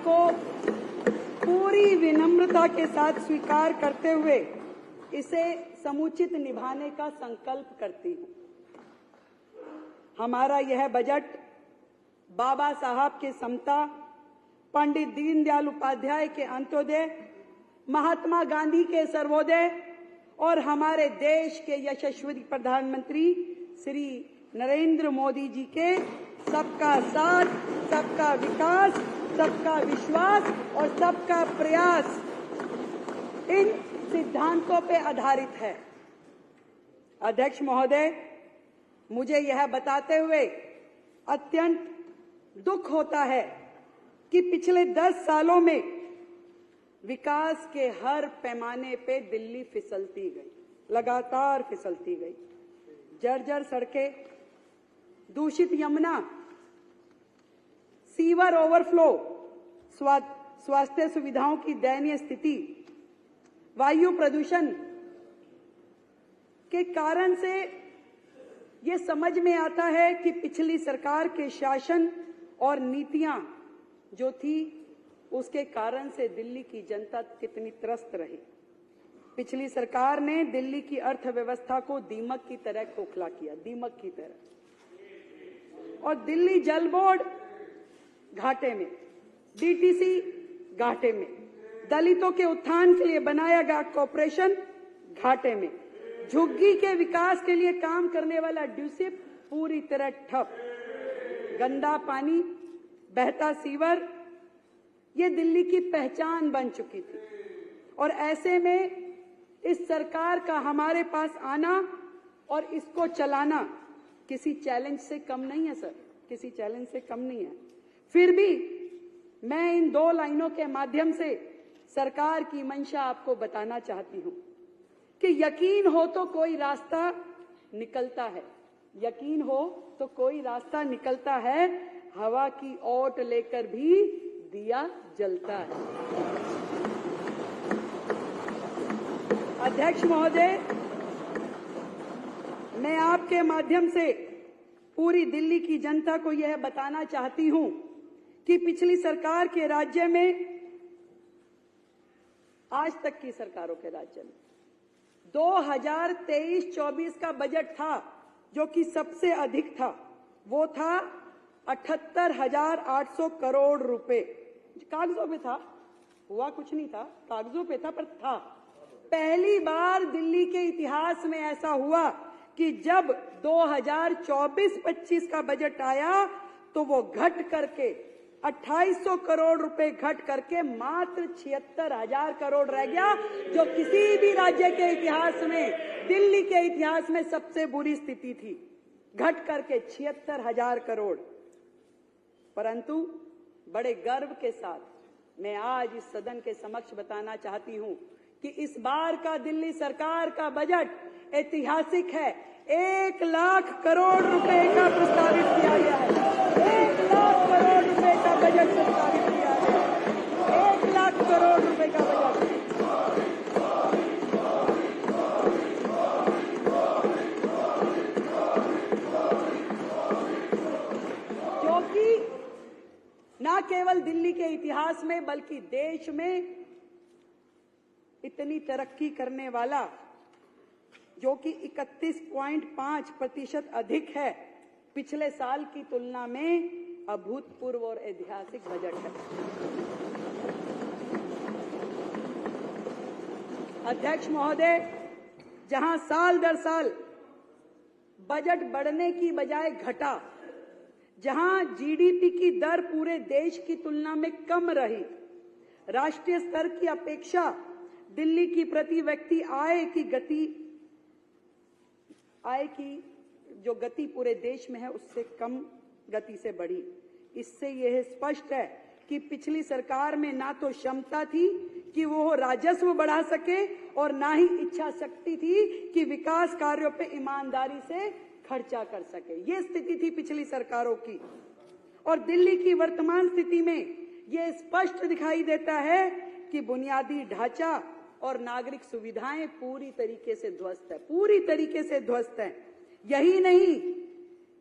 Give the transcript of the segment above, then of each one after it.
को पूरी विनम्रता के साथ स्वीकार करते हुए इसे समुचित निभाने का संकल्प करती हूं। हमारा यह बजट बाबा साहब के समता, पंडित दीनदयाल उपाध्याय के अंत्योदय, महात्मा गांधी के सर्वोदय और हमारे देश के यशस्वी प्रधानमंत्री श्री नरेंद्र मोदी जी के सबका साथ, सबका विकास, सबका विश्वास और सबका प्रयास, इन सिद्धांतों पे आधारित है। अध्यक्ष महोदय, मुझे यह बताते हुए अत्यंत दुख होता है कि पिछले 10 सालों में विकास के हर पैमाने पे दिल्ली फिसलती गई, लगातार फिसलती गई। जर्जर सड़कें, दूषित यमुना, सीवर ओवरफ्लो, स्वास्थ्य सुविधाओं की दयनीय स्थिति, वायु प्रदूषण के कारण से ये समझ में आता है कि पिछली सरकार के शासन और नीतियां जो थी उसके कारण से दिल्ली की जनता कितनी त्रस्त रही। पिछली सरकार ने दिल्ली की अर्थव्यवस्था को दीमक की तरह खोखला किया, दीमक की तरह। और दिल्ली जल बोर्ड घाटे में, डीटीसी घाटे में, दलितों के उत्थान के लिए बनाया गया कॉर्पोरेशन घाटे में, झुग्गी के विकास के लिए काम करने वाला ड्यूसिप पूरी तरह ठप, गंदा पानी, बहता सीवर, ये दिल्ली की पहचान बन चुकी थी। और ऐसे में इस सरकार का हमारे पास आना और इसको चलाना किसी चैलेंज से कम नहीं है सर, किसी चैलेंज से कम नहीं है। फिर भी मैं इन 2 लाइनों के माध्यम से सरकार की मंशा आपको बताना चाहती हूं कि यकीन हो तो कोई रास्ता निकलता है, यकीन हो तो कोई रास्ता निकलता है, हवा की ओट लेकर भी दिया जलता है। अध्यक्ष महोदय, मैं आपके माध्यम से पूरी दिल्ली की जनता को यह बताना चाहती हूं कि पिछली सरकार के राज्य में, आज तक की सरकारों के राज्य में 2023-24 का बजट था जो कि सबसे अधिक था, वो था 78,800 करोड़ रुपए। कागजों पे था, हुआ कुछ नहीं था, कागजों पे था पर था। पहली बार दिल्ली के इतिहास में ऐसा हुआ कि जब 2024-25 का बजट आया तो वो घट करके 2800 करोड़ रुपए घट करके मात्र 76,000 करोड़ रह गया, जो किसी भी राज्य के इतिहास में, दिल्ली के इतिहास में सबसे बुरी स्थिति थी, घट करके 76,000 करोड़। परंतु बड़े गर्व के साथ मैं आज इस सदन के समक्ष बताना चाहती हूं कि इस बार का दिल्ली सरकार का बजट ऐतिहासिक है। 1 लाख करोड़ रुपए का प्रस्तावित किया गया है, 1 लाख करोड़ रुपए का बजट प्रस्तावित किया गया है, 1 लाख करोड़ रुपए का बजट। जो कि न केवल दिल्ली के इतिहास में बल्कि देश में इतनी तरक्की करने वाला, जो कि 31.5% अधिक है, पिछले साल की तुलना में अभूतपूर्व और ऐतिहासिक बजट है। अध्यक्ष महोदय, जहां साल दर साल बजट बढ़ने की बजाय घटा, जहां जीडीपी की दर पूरे देश की तुलना में कम रही, राष्ट्रीय स्तर की अपेक्षा दिल्ली की प्रति व्यक्ति आय की जो गति पूरे देश में है उससे कम गति से बढ़ी। इससे यह स्पष्ट है कि पिछली सरकार में ना तो क्षमता थी कि वो राजस्व बढ़ा सके और ना ही इच्छा शक्ति थी कि विकास कार्यों पे ईमानदारी से खर्चा कर सके। ये स्थिति थी पिछली सरकारों की। और दिल्ली की वर्तमान स्थिति में ये स्पष्ट दिखाई देता है कि बुनियादी ढांचा और नागरिक सुविधाएं पूरी तरीके से ध्वस्त है, पूरी तरीके से ध्वस्त है। यही नहीं,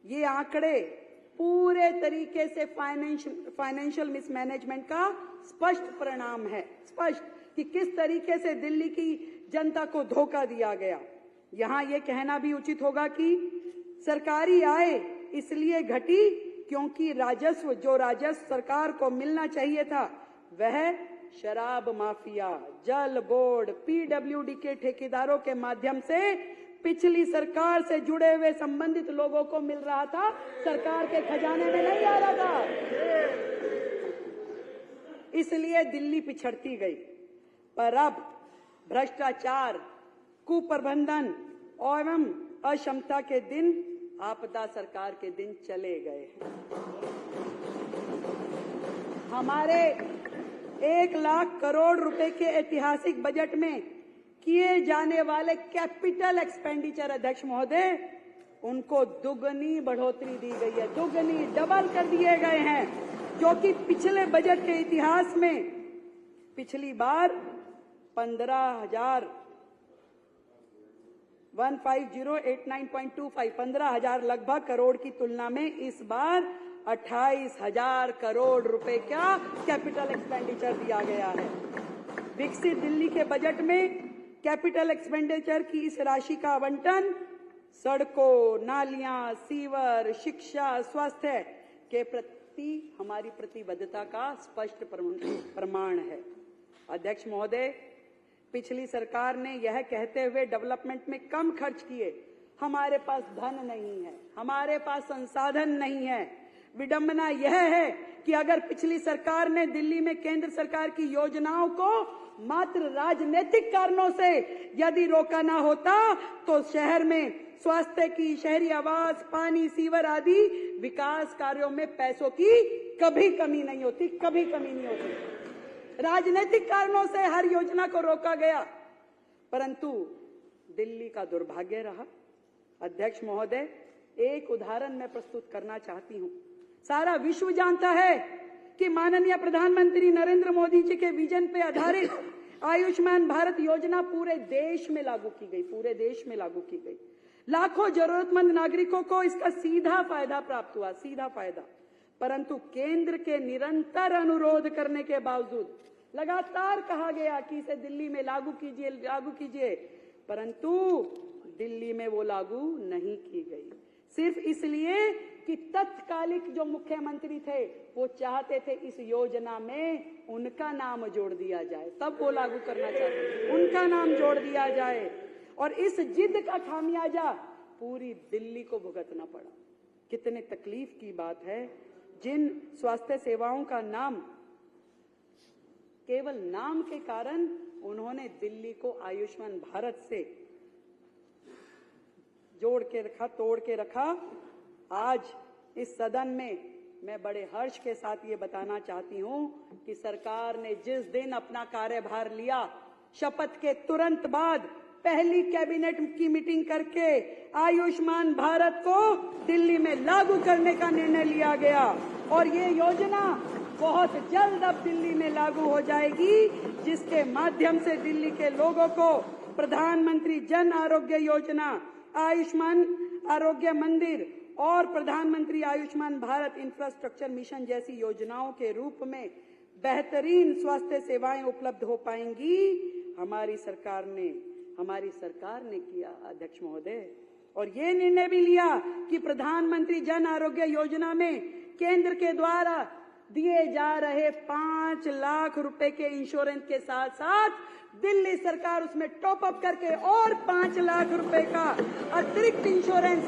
ये आंकड़े पूरे तरीके से फाइनेंशियल मिसमैनेजमेंट का स्पष्ट परिणाम है। स्पष्ट कि किस तरीके से दिल्ली की जनता को धोखा दिया गया। यहां यह कहना भी उचित होगा कि सरकारी आय इसलिए घटी क्योंकि जो राजस्व सरकार को मिलना चाहिए था वह शराब माफिया, जल बोर्ड, पीडब्ल्यूडी के ठेकेदारों के माध्यम से पिछली सरकार से जुड़े हुए संबंधित लोगों को मिल रहा था, सरकार के खजाने में नहीं आ रहा था। इसलिए दिल्ली पिछड़ती गई। पर अब भ्रष्टाचार, कुप्रबंधन एवं अक्षमता के दिन, आपदा सरकार के दिन चले गए। हमारे 1 लाख करोड़ रुपए के ऐतिहासिक बजट में किए जाने वाले कैपिटल एक्सपेंडिचर, अध्यक्ष महोदय, उनको दुगनी बढ़ोतरी दी गई है, दुगनी, डबल कर दिए गए हैं, जो कि पिछले बजट के इतिहास में पिछली बार 15,089.25 लगभग करोड़ की तुलना में इस बार 28,000 करोड़ रुपए का कैपिटल एक्सपेंडिचर दिया गया है। विकसित दिल्ली के बजट में कैपिटल एक्सपेंडिचर की इस राशि का आवंटन सड़कों, नालियां, सीवर, शिक्षा, स्वास्थ्य के प्रति हमारी प्रतिबद्धता का स्पष्ट प्रमाण है। अध्यक्ष महोदय, पिछली सरकार ने यह कहते हुए डेवलपमेंट में कम खर्च किए, हमारे पास धन नहीं है, हमारे पास संसाधन नहीं है। विडंबना यह है कि अगर पिछली सरकार ने दिल्ली में केंद्र सरकार की योजनाओं को मात्र राजनीतिक कारणों से यदि रोका ना होता तो शहर में स्वास्थ्य की, शहरी आवास, पानी, सीवर आदि विकास कार्यों में पैसों की कभी कमी नहीं होती, कभी कमी नहीं होती। राजनीतिक कारणों से हर योजना को रोका गया, परंतु दिल्ली का दुर्भाग्य रहा। अध्यक्ष महोदय, एक उदाहरण मैं प्रस्तुत करना चाहती हूं। सारा विश्व जानता है कि माननीय प्रधानमंत्री नरेंद्र मोदी जी के विजन पे आधारित आयुष्मान भारत योजना पूरे देश में लागू की गई, पूरे देश में लागू की गई। लाखों जरूरतमंद नागरिकों को इसका सीधा फायदा प्राप्त हुआ, सीधा फायदा। परंतु केंद्र के निरंतर अनुरोध करने के बावजूद लगातार कहा गया कि इसे दिल्ली में लागू कीजिए, लागू कीजिए, परंतु दिल्ली में वो लागू नहीं की गई। सिर्फ इसलिए कि तत्कालिक जो मुख्यमंत्री थे वो चाहते थे इस योजना में उनका नाम जोड़ दिया जाए, तब वो लागू करना चाहते थे, उनका नाम जोड़ दिया जाए। और इस जिद का खामियाजा पूरी दिल्ली को भुगतना पड़ा। कितने तकलीफ की बात है, जिन स्वास्थ्य सेवाओं का नाम, केवल नाम के कारण उन्होंने दिल्ली को आयुष्मान भारत से जोड़ के रखा, तोड़ के रखा। आज इस सदन में मैं बड़े हर्ष के साथ ये बताना चाहती हूं कि सरकार ने जिस दिन अपना कार्यभार लिया, शपथ के तुरंत बाद पहली कैबिनेट की मीटिंग करके आयुष्मान भारत को दिल्ली में लागू करने का निर्णय लिया गया। और ये योजना बहुत जल्द अब दिल्ली में लागू हो जाएगी, जिसके माध्यम से दिल्ली के लोगों को प्रधानमंत्री जन आरोग्य योजना, आयुष्मान आरोग्य मंदिर और प्रधानमंत्री आयुष्मान भारत इंफ्रास्ट्रक्चर मिशन जैसी योजनाओं के रूप में बेहतरीन स्वास्थ्य सेवाएं उपलब्ध हो पाएंगी। हमारी सरकार ने किया, अध्यक्ष महोदय। और ये निर्णय भी लिया कि प्रधानमंत्री जन आरोग्य योजना में केंद्र के द्वारा दिए जा रहे 5 लाख रुपए के इंश्योरेंस के साथ साथ दिल्ली सरकार उसमें टॉप अप करके और 5 लाख रुपए का अतिरिक्त इंश्योरेंस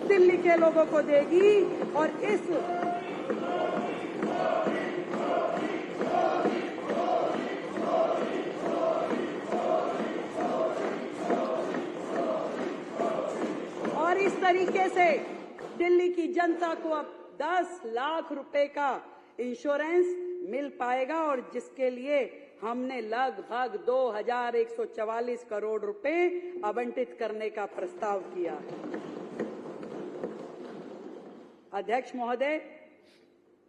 दिल्ली के लोगों को देगी। और इस तरीके से दिल्ली की जनता को अब 10 लाख रुपए का इंश्योरेंस मिल पाएगा, और जिसके लिए हमने लगभग 2,144 करोड़ रुपए आवंटित करने का प्रस्ताव किया है। अध्यक्ष महोदय,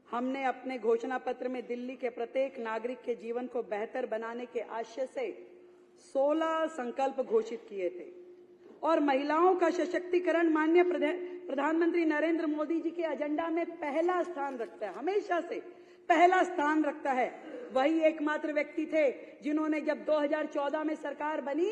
हमने अपने घोषणा पत्र में दिल्ली के प्रत्येक नागरिक के जीवन को बेहतर बनाने के आशय से 16 संकल्प घोषित किए थे। और महिलाओं का सशक्तिकरण माननीय प्रधानमंत्री नरेंद्र मोदी जी के एजेंडा में पहला स्थान रखता है, हमेशा से पहला स्थान रखता है। वही एकमात्र व्यक्ति थे जिन्होंने जब 2014 में सरकार बनी